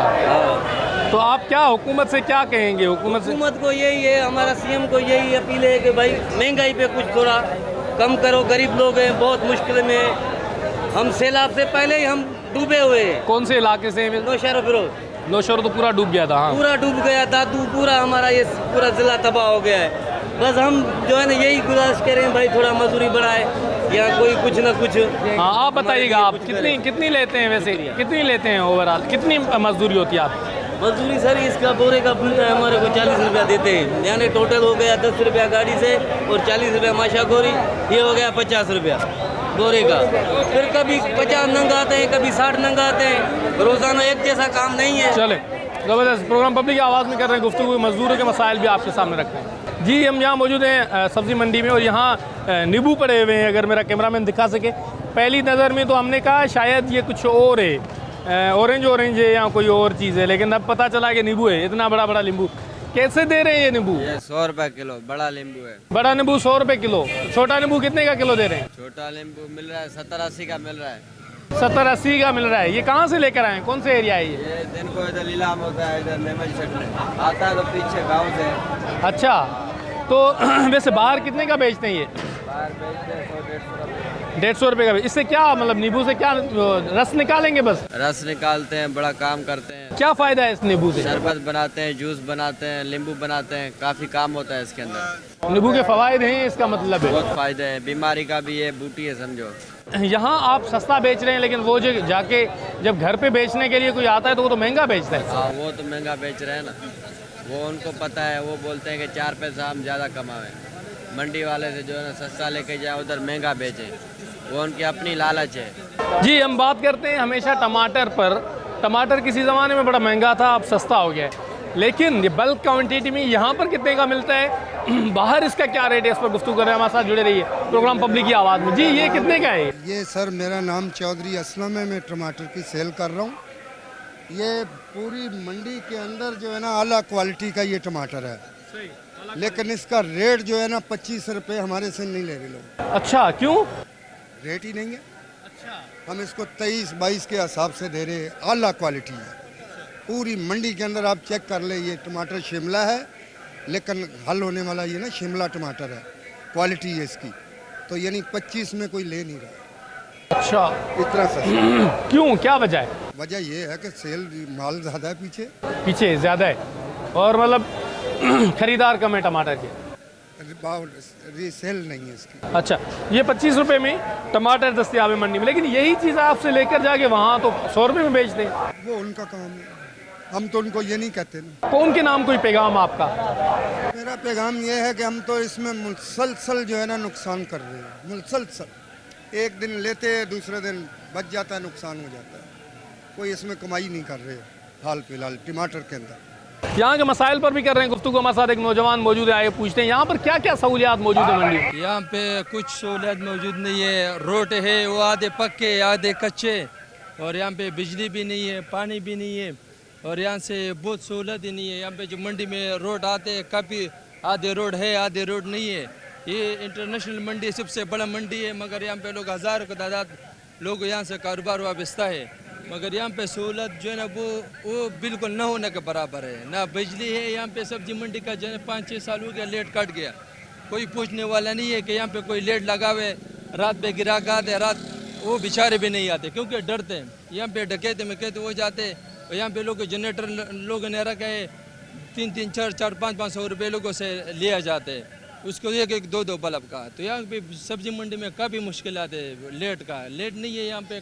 [SPEAKER 1] तो आप क्या हुकूमत से क्या कहेंगे?
[SPEAKER 14] हुकूमत को यही है, हमारा सीएम को यही अपील है कि भाई महंगाई पे कुछ थोड़ा कम करो। गरीब लोग हैं, बहुत मुश्किल में हैं। हम सैलाब से पहले ही हम डूबे हुए हैं।
[SPEAKER 1] कौन से इलाके से? नौशहर तो पूरा डूब गया था। हाँ,
[SPEAKER 14] पूरा डूब गया था। पूरा हमारा ये पूरा जिला तबाह हो गया है। बस हम जो है ना यही गुजारिश करें भाई थोड़ा मजदूरी बढ़ाए या कोई कुछ ना कुछ।
[SPEAKER 1] हाँ, आप बताइएगा आप कितनी लेते हैं वैसे? कितनी लेते हैं ओवरऑल? कितनी मजदूरी होती है आप?
[SPEAKER 14] मजदूरी सर इसका बोरे का बनता है हमारे को 40 रुपया देते हैं। यानी टोटल हो गया 10 रुपया गाड़ी से और 40 रुपया माशाखोरी, ये हो गया 50 रुपया बोरे का। फिर कभी 50 नंग आते हैं, कभी 60 नंग आते हैं। रोजाना एक जैसा काम नहीं है।
[SPEAKER 1] चले, ज़बरदस्त। प्रोग्राम पब्लिक की आवाज़ में कर रहे हैं गुफ्तगू, मजदूरों के मसाइल भी आपके सामने रखते हैं। जी, हम यहाँ मौजूद हैं सब्ज़ी मंडी में और यहाँ नींबू पड़े हुए हैं, अगर मेरा कैमरामैन दिखा सके। पहली नज़र में तो हमने कहा शायद ये कुछ और है, ऑरेंज है या कोई और चीज़ है, लेकिन अब पता चला कि नींबू है। इतना बड़ा नींबू कैसे दे रहे हैं ये नींबू?
[SPEAKER 13] 100 रुपये किलो बड़ा नींबू है।
[SPEAKER 1] बड़ा नींबू 100 रुपये किलो। छोटा नींबू कितने का किलो दे रहे हैं?
[SPEAKER 13] छोटा नींबू मिल रहा है 70-80 का मिल रहा है।
[SPEAKER 1] 70-80 का मिल रहा है। ये कहाँ से लेकर आए? कौन से एरिया है
[SPEAKER 13] ये? दिन को इधर नीलाम होता है, इधर मेमन छठ में आता है तो पीछे गाँव से।
[SPEAKER 1] अच्छा, तो वैसे बाहर कितने का बेचते हैं ये?
[SPEAKER 13] बाहर बेचते हैं 100-150 रुपये।
[SPEAKER 1] 150 रुपये का। इससे क्या मतलब नींबू से क्या रस निकालेंगे? बस
[SPEAKER 13] रस निकालते हैं, बड़ा काम करते हैं।
[SPEAKER 1] क्या फ़ायदा है इस नींबू से?
[SPEAKER 13] शरबत बनाते हैं, जूस बनाते हैं, नींबू बनाते हैं, काफ़ी काम होता है इसके अंदर।
[SPEAKER 1] नींबू के फ़वाइद हैं, इसका मतलब है
[SPEAKER 13] बहुत फ़ायदे हैं। बीमारी का भी ये बूटी है समझो।
[SPEAKER 1] यहाँ आप सस्ता बेच रहे हैं, लेकिन वो जो जाके जब घर पे बेचने के लिए कोई आता है तो वो तो महंगा बेचता है।
[SPEAKER 13] हाँ, वो तो महंगा बेच रहे हैं ना, वो उनको पता है। वो बोलते हैं कि 4 पैसा हम ज़्यादा कमाएं। मंडी वाले से जो है ना सस्ता लेके जाए, उधर महंगा बेचें, वो उनकी अपनी लालच है।
[SPEAKER 1] जी, हम बात करते हैं हमेशा टमाटर पर। टमाटर किसी ज़माने में बड़ा महंगा था, अब सस्ता हो गया है। लेकिन ये बल्क क्वांटिटी में यहाँ पर कितने का मिलता है, बाहर इसका क्या रेट है, इस पर गुफ्तगू कर रहे हैं। हमारे साथ जुड़े रहिए प्रोग्राम पब्लिक की आवाज़ में। जी, ये कितने का है?
[SPEAKER 15] ये सर मेरा नाम चौधरी असलम है, मैं टमाटर की सेल कर रहा हूँ। ये पूरी मंडी के अंदर जो है ना आला क्वालिटी का ये टमाटर है, लेकिन इसका रेट जो है ना 25 रुपये हमारे से नहीं ले रहे लोग।
[SPEAKER 1] अच्छा, क्यों?
[SPEAKER 15] रेट ही नहीं है। अच्छा, हम इसको 23-22 के हिसाब से दे रहे हैं। आला क्वालिटी है पूरी मंडी के अंदर। आप चेक कर ले, ये टमाटर शिमला है, लेकिन हल होने वाला ये ना शिमला टमाटर है, क्वालिटी है इसकी। तो यानी 25 में कोई ले नहीं रहा।
[SPEAKER 1] अच्छा,
[SPEAKER 15] इतना सस्ता
[SPEAKER 1] क्यों? क्या वजह है?
[SPEAKER 15] वजह ये है कि सेल माल ज़्यादा है,
[SPEAKER 1] पीछे ज़्यादा है और मतलब खरीदार कम है टमाटर के,
[SPEAKER 15] सेल नहीं है इसकी।
[SPEAKER 1] अच्छा, ये 25 रुपये में टमाटर दस्तियाब है मंडी में, लेकिन यही चीज़ आपसे लेकर जाके वहाँ तो 100 रुपये में बेचते हैं।
[SPEAKER 15] वो उनका काम है, हम तो उनको ये नहीं कहते ना।
[SPEAKER 1] कौन के नाम कोई पैगाम आपका?
[SPEAKER 15] मेरा पैगाम ये है कि हम तो इसमें मुसलसल जो है ना नुकसान कर रहे हैं, मुसलसल। एक दिन लेते हैं, दूसरे दिन बच जाता है, नुकसान हो जाता है। कोई इसमें कमाई नहीं कर रहे हाल फिलहाल टमाटर के अंदर।
[SPEAKER 1] यहाँ के मसाइल पर भी कर रहे हैं गुफ्तगू। हमारे साथ एक नौजवान मौजूद है, आए पूछते हैं यहाँ पर क्या क्या सहूलियात मौजूद है मंडी में?
[SPEAKER 4] यहाँ पे कुछ सहूलियत मौजूद नहीं है। रोड है वो आधे पक्के आधे कच्चे, और यहाँ पे बिजली भी नहीं है, पानी भी नहीं है, और यहाँ से बहुत सहूलत ही नहीं है। यहाँ पे जो मंडी में रोड आते हैं काफ़ी, आधे रोड है आधे रोड नहीं है। ये इंटरनेशनल मंडी सबसे बड़ा मंडी है, मगर यहाँ पे लोग हज़ारों की तादाद लोग यहाँ से कारोबार वाबस्ता है, मगर यहाँ पे सहूलत जो है ना वो बिल्कुल ना होने के बराबर है। ना बिजली है, यहाँ पे सब्जी मंडी का जो है 5-6 साल हो गया लेट कट गया। कोई पूछने वाला नहीं है कि यहाँ पे कोई लेट लगावे, रात पे ग्राहक आते, रात वो बेचारे भी नहीं आते क्योंकि डरते हैं। यहाँ पे डकैते में कहते हो जाते, और यहाँ पे लोग जनरेटर लोगों ने रखा है 3-3, 4-4, 500 रुपये लोगों से लिया जाते हैं, उसको 1-1, 2-2 बल्ब का। तो यहाँ पे सब्जी मंडी में काफ़ी मुश्किलात है। लेट नहीं है यहाँ पे,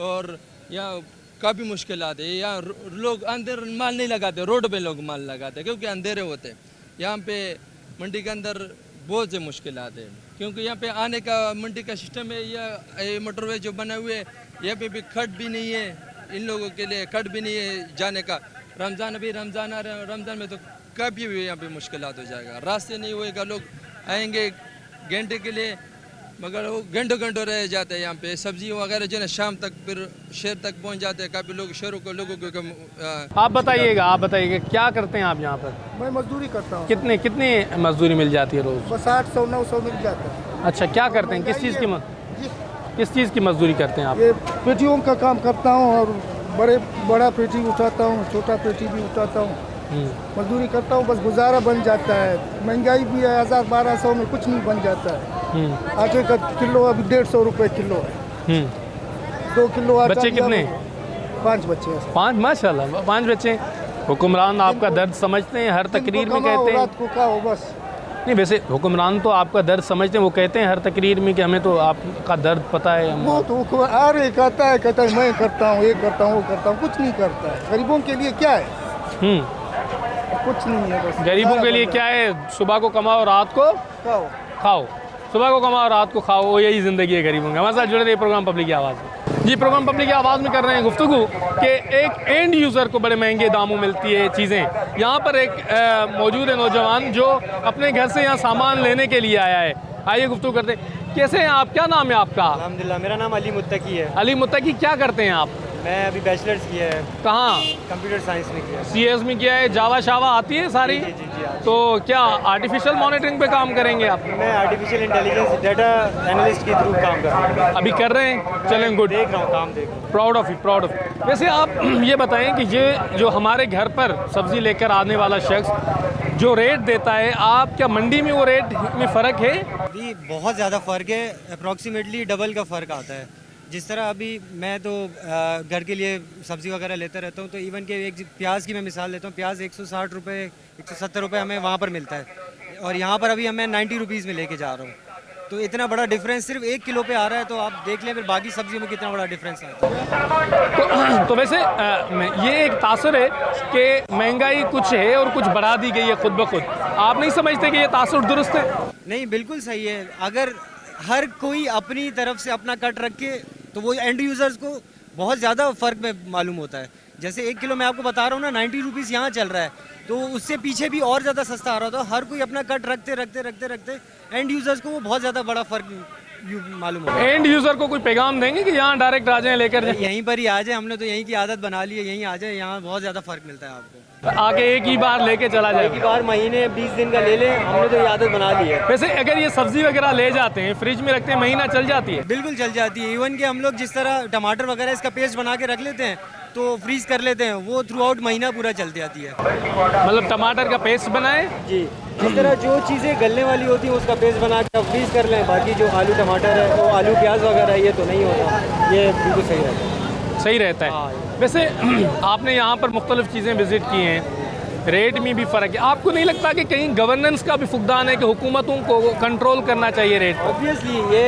[SPEAKER 4] और यहाँ काफ़ी मुश्किलात है। यहाँ लोग अंदर माल नहीं लगाते, रोड पे लोग माल लगाते क्योंकि अंधेरे होते हैं। यहाँ पे मंडी के अंदर बहुत से मुश्किलात है, क्योंकि यहाँ पे आने का मंडी का सिस्टम है, या मोटरवे जो बने हुए हैं, यहाँ पे भी खट भी नहीं है, इन लोगों के लिए खट भी नहीं है जाने का। रमज़ान अभी रमज़ान आ रहे हैं, रमज़ान में तो काफ़ी भी यहाँ पे मुश्किलात हो जाएगा। रास्ते नहीं होएगा, लोग आएंगे घंटे के लिए, मगर वो घंटों रह जाते हैं। यहाँ पे सब्जी वगैरह जो है ना शाम तक फिर शहर तक पहुँच जाते हैं। काफ़ी लोग शहरों को लोगों को
[SPEAKER 1] आप बताइएगा क्या करते हैं आप यहाँ पर?
[SPEAKER 16] मैं मजदूरी करता हूँ।
[SPEAKER 1] कितनी मजदूरी मिल जाती है रोज़?
[SPEAKER 16] बस 800-900 मिल जाता है।
[SPEAKER 1] अच्छा, क्या करते हैं, किस चीज़ की मजदूरी करते हैं आप?
[SPEAKER 16] ये पेटियों का काम करता हूँ, और बड़ा पेटी उठाता हूँ, छोटा पेटी भी उठाता हूँ, मजदूरी करता हूँ, बस गुजारा बन जाता है। महंगाई भी है, 1000-1200 में कुछ नहीं बन जाता है। आटे का किलो अभी 150 रुपये किलो है। 2 किलो आटा।
[SPEAKER 1] बच्चे कितने?
[SPEAKER 16] 5 बच्चे हैं।
[SPEAKER 1] 5? माशाल्लाह, 5 बच्चे। हुक्मरान आपका दर्द समझते हैं, हर तकरीर में कहते हैं।
[SPEAKER 16] रात को खाओ बस।
[SPEAKER 1] नहीं, वैसे हुक्मरान तो आपका दर्द समझते हैं, वो कहते हैं हर तकरीर में कि हमें तो आपका दर्द पता है।
[SPEAKER 16] वो तो कहता है मैं करता हूँ, ये करता हूँ, वो करता हूँ, कुछ नहीं करता है। गरीबों के लिए क्या है? कुछ नहीं है। बस
[SPEAKER 1] गरीबों के लिए क्या है? सुबह को कमाओ, रात को खाओ। सुबह को कमाओ, रात को खाओ, वो यही ज़िंदगी है गरीबों की। हमारे साथ जुड़े रहिए प्रोग्राम पब्लिक की आवाज़ में। जी, प्रोग्राम पब्लिक की आवाज़ में कर रहे हैं गुफ्तगू कि एक एंड यूज़र को बड़े महंगे दामों मिलती है चीज़ें। यहाँ पर एक मौजूद है नौजवान जो अपने घर से यहाँ सामान लेने के लिए आया है। आइए गुफ्तगू करते हैं। कैसे हैं आप? क्या नाम है आपका?
[SPEAKER 17] अल्हम्दुलिल्लाह, मेरा नाम अली मुत्तकी है।
[SPEAKER 1] अली मुत्तकी, क्या करते हैं आप?
[SPEAKER 17] मैं अभी बैचलर्स किया है।
[SPEAKER 1] कहाँ?
[SPEAKER 17] कंप्यूटर साइंस में किया है।
[SPEAKER 1] CS में किया है। जावा शावा आती है सारी?
[SPEAKER 17] जी।
[SPEAKER 1] तो क्या आर्टिफिशियल मॉनिटरिंग पे काम करेंगे आप?
[SPEAKER 17] मैं आर्टिफिशियल इंटेलिजेंस डाटा एनालिस्ट के थ्रू काम कर रहा हूँ।
[SPEAKER 1] अभी कर रहे हैं? चलें, गुड।
[SPEAKER 17] देख रहा हूँ, काम देख रहा हूँ।
[SPEAKER 1] Proud of you. वैसे आप ये बताएं कि ये जो हमारे घर पर सब्ज़ी लेकर आने वाला शख्स जो रेट देता है, आप क्या मंडी में वो रेट में फ़र्क है?
[SPEAKER 17] अभी बहुत ज़्यादा फ़र्क है, अप्रॉक्सीमेटली डबल का फ़र्क आता है। जिस तरह अभी मैं तो घर के लिए सब्ज़ी वगैरह लेता रहता हूँ, तो इवन के एक प्याज की मैं मिसाल लेता हूँ, प्याज 160 रुपये 170 रुपये हमें वहाँ पर मिलता है, और यहाँ पर अभी हमें 90 रुपीज़ में लेके जा रहा हूँ। तो इतना बड़ा डिफरेंस सिर्फ 1 किलो पे आ रहा है, तो आप देख लें फिर बाकी सब्जियों में कितना बड़ा डिफरेंस आता
[SPEAKER 1] है। तो वैसे ये एक तासुर है कि महंगाई कुछ है और कुछ बढ़ा दी गई है खुद ब खुद। आप नहीं समझते कि ये तासुर दुरुस्त है?
[SPEAKER 17] नहीं, बिल्कुल सही है। अगर हर कोई अपनी तरफ से अपना कट रखे तो वो एंड यूज़र्स को बहुत ज़्यादा फ़र्क में मालूम होता है। जैसे 1 किलो मैं आपको बता रहा हूँ ना, 90 रुपीज़ यहाँ चल रहा है, तो उससे पीछे भी और ज़्यादा सस्ता आ रहा था। हर कोई अपना कट रखते एंड यूज़र्स को वो बहुत ज़्यादा बड़ा फ़र्क मालूम होता है।
[SPEAKER 1] एंड यूज़र को कोई पैगाम देंगे कि यहाँ डायरेक्ट आ जाएं, लेकर जाएं?
[SPEAKER 17] यहीं पर ही आ जाए, हमने तो यहीं की आदत बना ली है, यहीं आ जाए, यहाँ बहुत ज़्यादा फ़र्क मिलता है आपको।
[SPEAKER 1] आके एक ही बार लेके चला जाए,
[SPEAKER 17] एक ही बार महीने 20 दिन का ले लें, हमने तो ये आदत बना ली है।
[SPEAKER 1] वैसे अगर ये सब्जी वगैरह ले जाते हैं, फ्रिज में रखते हैं, महीना चल जाती है?
[SPEAKER 17] बिल्कुल चल जाती है। इवन कि हम लोग जिस तरह टमाटर वगैरह इसका पेस्ट बना के रख लेते हैं, तो फ्रीज कर लेते हैं, वो थ्रू आउट महीना पूरा चलती जाती है।
[SPEAKER 1] मतलब टमाटर का पेस्ट बनाए?
[SPEAKER 17] जी, जिस तरह जो चीज़ें गलने वाली होती हैं उसका पेस्ट बना के फ्रीज कर लें। बाकी जो आलू टमाटर है, वो आलू प्याज वगैरह ये तो नहीं होता, ये बिल्कुल सही रहता है। वैसे
[SPEAKER 1] आपने यहाँ पर मुख्तलिफ चीज़ें विज़िट की हैं, रेट में भी फ़र्क है। आपको नहीं लगता कि कहीं गवर्नेंस का भी फुकदान है कि हुकूमतों को कंट्रोल करना चाहिए रेट?
[SPEAKER 17] ऑब्वियसली ये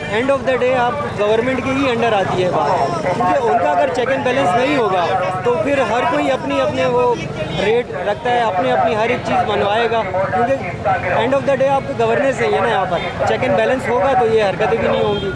[SPEAKER 17] एंड ऑफ द डे आप गवर्नमेंट के ही अंडर आती है बात, क्योंकि उनका अगर चेक एंड बैलेंस नहीं होगा तो फिर हर कोई अपनी अपने वो रेट रखता है, अपनी अपनी हर एक चीज़ बनवाएगा, क्योंकि एंड ऑफ द डे आपको गवर्नेंस चाहिए ना, यहाँ पर चेक एंड बैलेंस होगा तो ये हरकतें भी नहीं होंगी।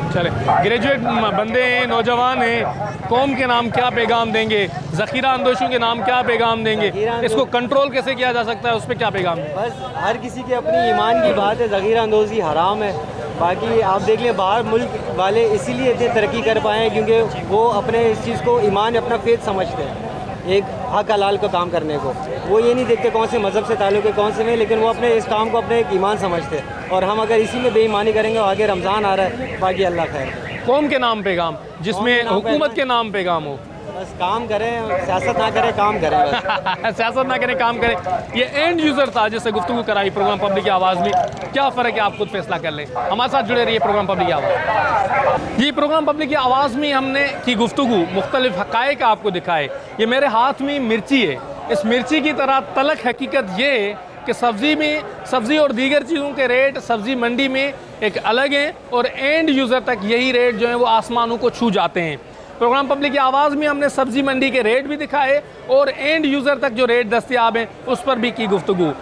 [SPEAKER 1] चले, ग्रेजुएट बंदे हैं, नौजवान हैं, कौम के नाम क्या पैगाम देंगे, ज़ख़ीरा अंदोशों के नाम क्या पैगाम देंगे, इसको कंट्रोल कैसे किया जा सकता है, उस पर क्या पैगाम है?
[SPEAKER 17] बस हर किसी के अपनी ईमान की बात है, ज़ख़ीरा अंदोज़ी हराम है। बाकी आप देख लें बाहर मुल्क वाले इसीलिए इतनी तरक्की कर पाए हैं क्योंकि वो अपने इस चीज़ को ईमान अपना फेथ समझते हैं, एक हक हलाल का काम करने को। वो ये नहीं देखते कौन से मज़हब से ताल्लुक़ है कौन से नहीं, लेकिन वो अपने इस काम को अपने एक ईमान समझते हैं। और हम अगर इसी में बेईमानी करेंगे, आगे रमज़ान आ रहा है, बाकी अल्लाह खैर।
[SPEAKER 1] कौम के नाम पैगाम, जिसमें हुकूमत के नाम पैगाम हो,
[SPEAKER 17] बस काम करें, सियासत ना करें, काम करें बस।
[SPEAKER 1] सियासत ना करें, काम करें। ये एंड यूज़र था जिससे गुफ्तगू कराई प्रोग्राम पब्लिक की आवाज़ में। क्या फ़र्क है आप खुद फैसला कर लें। हमारे साथ जुड़े रहिए प्रोग्राम पब्लिक की आवाज़। ये प्रोग्राम पब्लिक की आवाज़ में हमने की गुफ्तगू मुख्तलिफ हक़ाइक़ आपको दिखाए। ये मेरे हाथ में मिर्ची है, इस मिर्ची की तरह तलख हकीकत ये है कि सब्ज़ी और दीगर चीज़ों के रेट सब्ज़ी मंडी में एक अलग हैं और एंड यूज़र तक यही रेट जो है वो आसमानों को छू जाते हैं। प्रोग्राम पब्लिक की आवाज़ में हमने सब्ज़ी मंडी के रेट भी दिखाए और एंड यूज़र तक जो रेट दस्तियाब हैं उस पर भी की गुफ्तगू।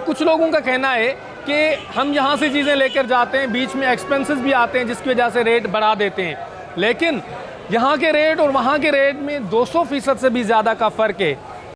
[SPEAKER 1] कुछ लोगों का कहना है कि हम यहाँ से चीज़ें लेकर जाते हैं, बीच में एक्सपेंसेस भी आते हैं जिसकी वजह से रेट बढ़ा देते हैं, लेकिन यहाँ के रेट और वहाँ के रेट में 200% से भी ज़्यादा का फ़र्क है।